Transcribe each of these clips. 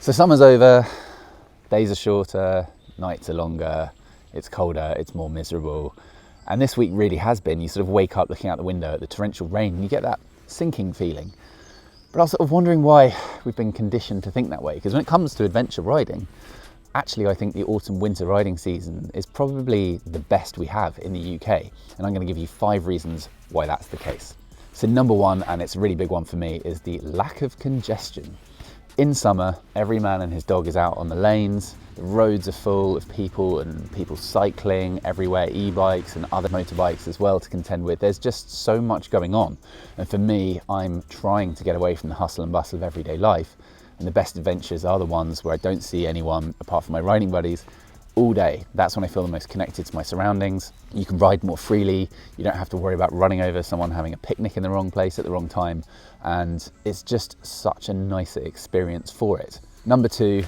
So summer's over, days are shorter, nights are longer, it's colder, it's more miserable. And this week really has been. You sort of wake up looking out the window at the torrential rain and you get that sinking feeling. But I was sort of wondering why we've been conditioned to think that way. Because when it comes to adventure riding, actually I think the autumn-winter riding season is probably the best we have in the UK. And I'm going to give you 5 reasons why that's the case. So number 1, and it's a really big one for me, is the lack of congestion. In summer, every man and his dog is out on the lanes, the roads are full of people and people cycling everywhere, e-bikes and other motorbikes as well to contend with. There's just so much going on. And for me, I'm trying to get away from the hustle and bustle of everyday life. And the best adventures are the ones where I don't see anyone apart from my riding buddies all day. That's when I feel the most connected to my surroundings. You can ride more freely. You don't have to worry about running over someone having a picnic in the wrong place at the wrong time. And it's just such a nicer experience for it. Number 2,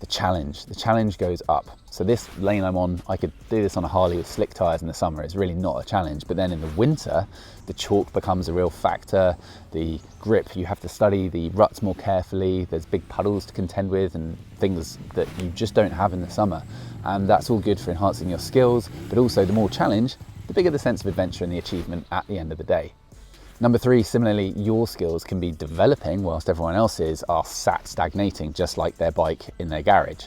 the challenge. The challenge goes up. So this lane I'm on, I could do this on a Harley with slick tires in the summer. It's really not a challenge. But then in the winter, the chalk becomes a real factor. The grip, you have to study the ruts more carefully. There's big puddles to contend with and things that you just don't have in the summer. And that's all good for enhancing your skills. But also the more challenge, the bigger the sense of adventure and the achievement at the end of the day. Number 3, similarly, your skills can be developing whilst everyone else's are sat stagnating, just like their bike in their garage.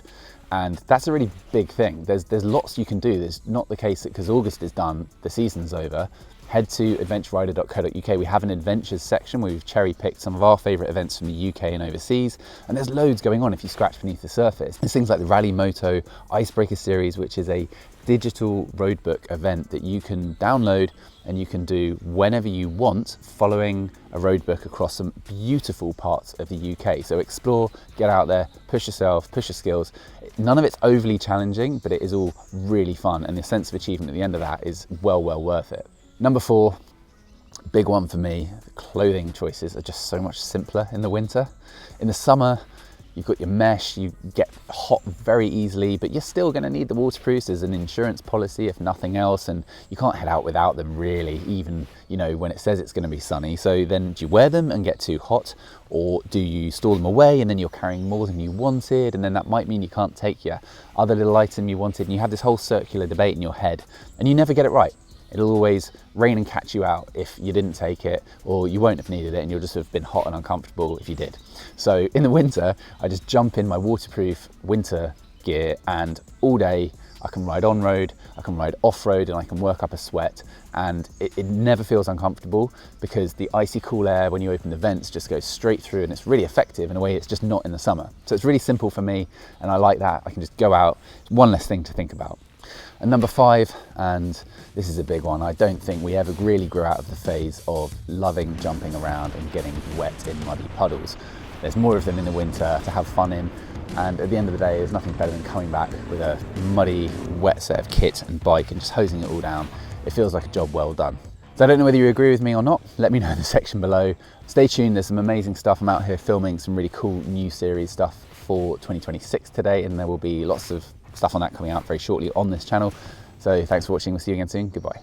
And that's a really big thing. There's lots you can do. There's not the case that because August is done, the season's over. Head to adventurerider.co.uk. We have an adventures section where we've cherry picked some of our favourite events from the UK and overseas. And there's loads going on if you scratch beneath the surface. There's things like the Rally Moto Icebreaker series, which is a digital roadbook event that you can download and you can do whenever you want, following a roadbook across some beautiful parts of the UK. So explore, get out there, push yourself, push your skills. None of it's overly challenging, but it is all really fun. And the sense of achievement at the end of that is well worth it. Number 4, big one for me, the clothing choices are just so much simpler in the winter. In the summer, you've got your mesh, you get hot very easily, but you're still going to need the waterproofs as an insurance policy, if nothing else, and you can't head out without them really, even, when it says it's going to be sunny. So then do you wear them and get too hot, or do you store them away and then you're carrying more than you wanted, and then that might mean you can't take your other little item you wanted, and you have this whole circular debate in your head, and you never get it right. It'll always rain and catch you out if you didn't take it, or you won't have needed it and you'll just have been hot and uncomfortable if you did. So in the winter, I just jump in my waterproof winter gear and all day I can ride on road, I can ride off road, and I can work up a sweat, and it never feels uncomfortable because the icy cool air when you open the vents just goes straight through, and it's really effective in a way it's just not in the summer. So it's really simple for me and I like that. I can just go out, one less thing to think about. And number 5, and this is a big one, I don't think we ever really grew out of the phase of loving jumping around and getting wet in muddy puddles. There's more of them in the winter to have fun in, and at the end of the day, there's nothing better than coming back with a muddy, wet set of kit and bike and just hosing it all down. It feels like a job well done. So I don't know whether you agree with me or not, let me know in the section below. Stay tuned, there's some amazing stuff. I'm out here filming some really cool new series stuff for 2026 today, and there will be lots of stuff on that coming out very shortly on this channel. So thanks for watching, we'll see you again soon, goodbye.